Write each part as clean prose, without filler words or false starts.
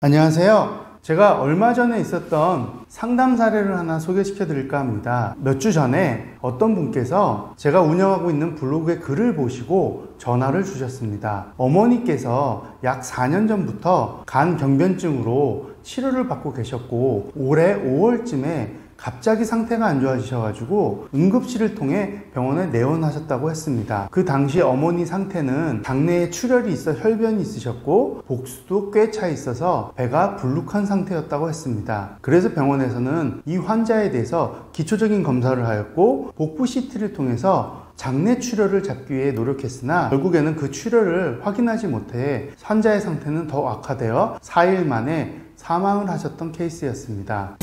안녕하세요. 제가 얼마 전에 있었던 상담 사례를 하나 소개시켜 드릴까 합니다. 몇 주 전에 어떤 분께서 제가 운영하고 있는 블로그의 글을 보시고 전화를 주셨습니다. 어머니께서 약 4년 전부터 간 경변증으로 치료를 받고 계셨고 올해 5월쯤에 갑자기 상태가 안 좋아지셔가지고 응급실을 통해 병원에 내원하셨다고 했습니다. 그 당시 어머니 상태는 장내에 출혈이 있어 혈변이 있으셨고 복수도 꽤 차 있어서 배가 불룩한 상태였다고 했습니다. 그래서 병원에서는 이 환자에 대해서 기초적인 검사를 하였고 복부 CT를 통해서 장내 출혈을 잡기 위해 노력했으나 결국에는 그 출혈을 확인하지 못해 환자의 상태는 더 악화되어 4일 만에 사망을 하셨던 케이스였습니다.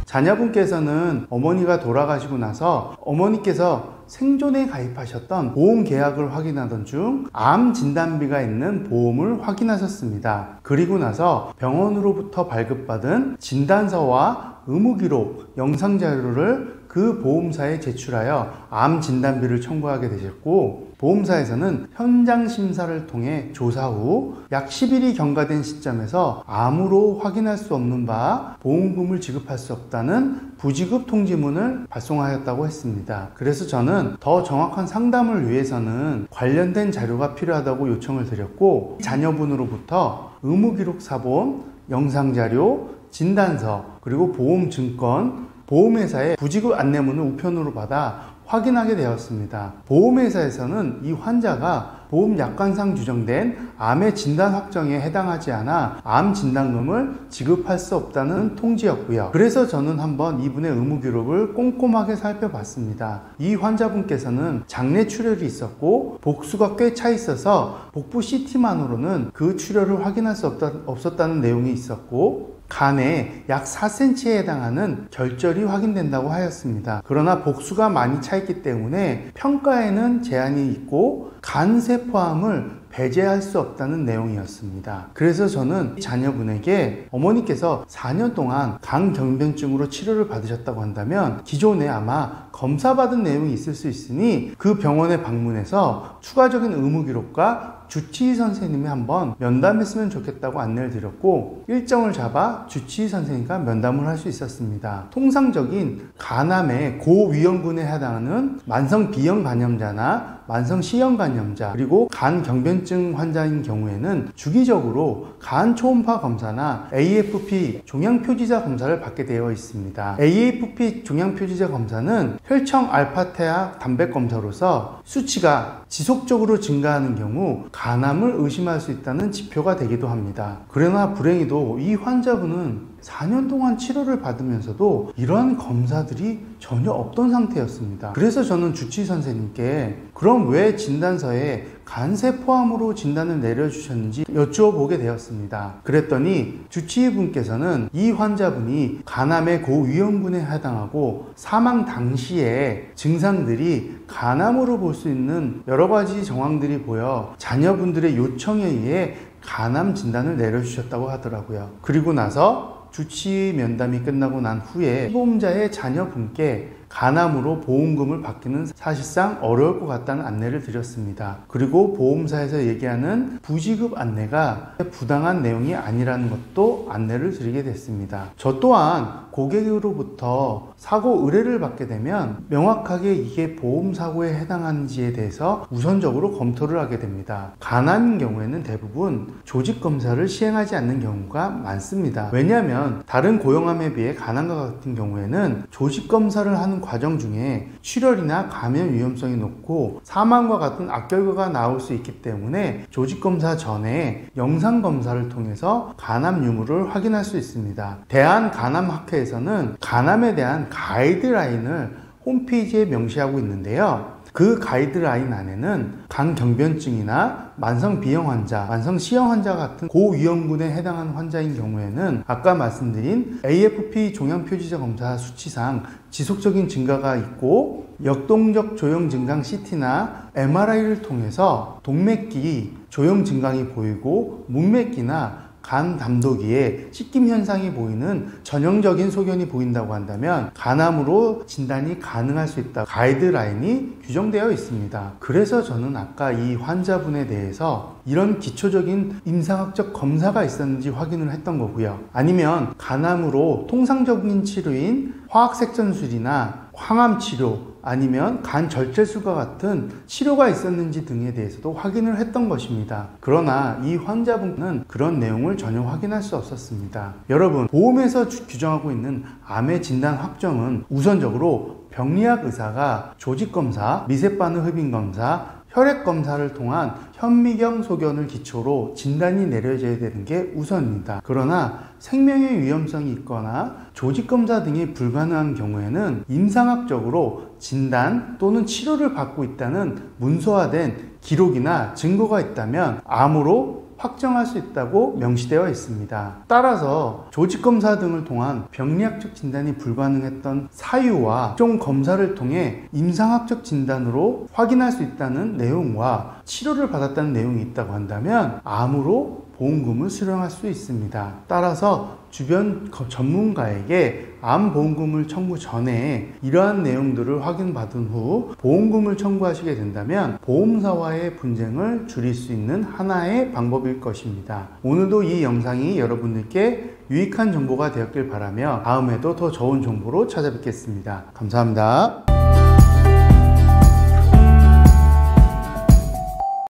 자녀분께서는 어머니가 돌아가시고 나서 어머니께서 생존에 가입하셨던 보험 계약을 확인하던 중 암 진단비가 있는 보험을 확인하셨습니다. 그리고 나서 병원으로부터 발급받은 진단서와 의무기록, 영상자료를 그 보험사에 제출하여 암 진단비를 청구하게 되셨고 보험사에서는 현장 심사를 통해 조사 후 약 10일이 경과된 시점에서 암으로 확인할 수 없는 바 보험금을 지급할 수 없다는 부지급 통지문을 발송하였다고 했습니다. 그래서 저는 더 정확한 상담을 위해서는 관련된 자료가 필요하다고 요청을 드렸고 자녀분으로부터 의무기록 사본, 영상자료, 진단서, 그리고 보험증권, 보험회사의 부지급 안내문을 우편으로 받아 확인하게 되었습니다. 보험회사에서는 이 환자가 보험 약관상 규정된 암의 진단 확정에 해당하지 않아 암 진단금을 지급할 수 없다는 통지였고요. 그래서 저는 한번 이분의 의무기록을 꼼꼼하게 살펴봤습니다. 이 환자분께서는 장내 출혈이 있었고 복수가 꽤 차 있어서 복부 CT만으로는 그 출혈을 확인할 수 없었다는 내용이 있었고 간에 약 4cm에 해당하는 결절이 확인된다고 하였습니다. 그러나 복수가 많이 차 있기 때문에 평가에는 제한이 있고 간세포암을 배제할 수 없다는 내용이었습니다. 그래서 저는 자녀분에게 어머니께서 4년 동안 간경변증으로 치료를 받으셨다고 한다면 기존에 아마 검사받은 내용이 있을 수 있으니 그 병원에 방문해서 추가적인 의무기록과 주치의 선생님이 한번 면담했으면 좋겠다고 안내를 드렸고 일정을 잡아 주치의 선생님과 면담을 할 수 있었습니다. 통상적인 간암의 고위험군에 해당하는 만성 비형 간염자나 만성 C형 간염자 그리고 간 경변증 환자인 경우에는 주기적으로 간 초음파 검사나 AFP 종양표지자 검사를 받게 되어 있습니다. AFP 종양표지자 검사는 혈청 알파테아 단백 검사로서 수치가 지속적으로 증가하는 경우 간암을 의심할 수 있다는 지표가 되기도 합니다. 그러나 불행히도 이 환자분은 4년 동안 치료를 받으면서도 이러한 검사들이 전혀 없던 상태였습니다. 그래서 저는 주치의 선생님께 그럼 왜 진단서에 간세포암으로 진단을 내려주셨는지 여쭈어보게 되었습니다. 그랬더니 주치의 분께서는 이 환자분이 간암의 고위험군에 해당하고 사망 당시에 증상들이 간암으로 볼 수 있는 여러 가지 정황들이 보여 자녀분들의 요청에 의해 간암 진단을 내려주셨다고 하더라고요. 그리고 나서 주치의 면담이 끝나고 난 후에 피보험자의 자녀분께 간암으로 보험금을 받기는 사실상 어려울 것 같다는 안내를 드렸습니다. 그리고 보험사에서 얘기하는 부지급 안내가 부당한 내용이 아니라는 것도 안내를 드리게 됐습니다. 저 또한 고객으로부터 사고 의뢰를 받게 되면 명확하게 이게 보험사고에 해당하는지에 대해서 우선적으로 검토를 하게 됩니다. 간암인 경우에는 대부분 조직검사를 시행하지 않는 경우가 많습니다. 왜냐하면 다른 고형암에 비해 간암과 같은 경우에는 조직검사를 하는 과정 중에 출혈이나 감염 위험성이 높고 사망과 같은 악결과가 나올 수 있기 때문에 조직검사 전에 영상검사를 통해서 간암 유무를 확인할 수 있습니다. 대한간암학회에서는 간암에 대한 가이드라인을 홈페이지에 명시하고 있는데요. 그 가이드라인 안에는 간경변증이나 만성 B형 환자, 만성 C형 환자 같은 고위험군에 해당하는 환자인 경우에는 아까 말씀드린 AFP 종양표지자 검사 수치상 지속적인 증가가 있고 역동적 조형 증강 CT나 MRI를 통해서 동맥기 조형 증강이 보이고 문맥기나 간 담도기에 씻김 현상이 보이는 전형적인 소견이 보인다고 한다면 간암으로 진단이 가능할 수 있다 가이드라인이 규정되어 있습니다. 그래서 저는 아까 이 환자분에 대해서 이런 기초적인 임상학적 검사가 있었는지 확인을 했던 거고요. 아니면 간암으로 통상적인 치료인 화학색전술이나 항암 치료 아니면 간 절제술과 같은 치료가 있었는지 등에 대해서도 확인을 했던 것입니다. 그러나 이 환자분은 그런 내용을 전혀 확인할 수 없었습니다. 여러분, 보험에서 규정하고 있는 암의 진단 확정은 우선적으로 병리학 의사가 조직검사, 미세반응 흡인검사, 혈액검사를 통한 현미경 소견을 기초로 진단이 내려져야 되는 게 우선입니다. 그러나 생명의 위험성이 있거나 조직검사 등이 불가능한 경우에는 임상학적으로 진단 또는 치료를 받고 있다는 문서화된 기록이나 증거가 있다면 암으로 확정할 수 있다고 명시되어 있습니다. 따라서 조직검사 등을 통한 병리학적 진단이 불가능했던 사유와 각종 검사를 통해 임상학적 진단으로 확인할 수 있다는 내용과 치료를 받았다는 내용이 있다고 한다면 암으로 보험금을 수령할 수 있습니다. 따라서 주변 전문가에게 암 보험금을 청구 전에 이러한 내용들을 확인받은 후 보험금을 청구하시게 된다면 보험사와의 분쟁을 줄일 수 있는 하나의 방법일 것입니다. 오늘도 이 영상이 여러분들께 유익한 정보가 되었길 바라며 다음에도 더 좋은 정보로 찾아뵙겠습니다. 감사합니다.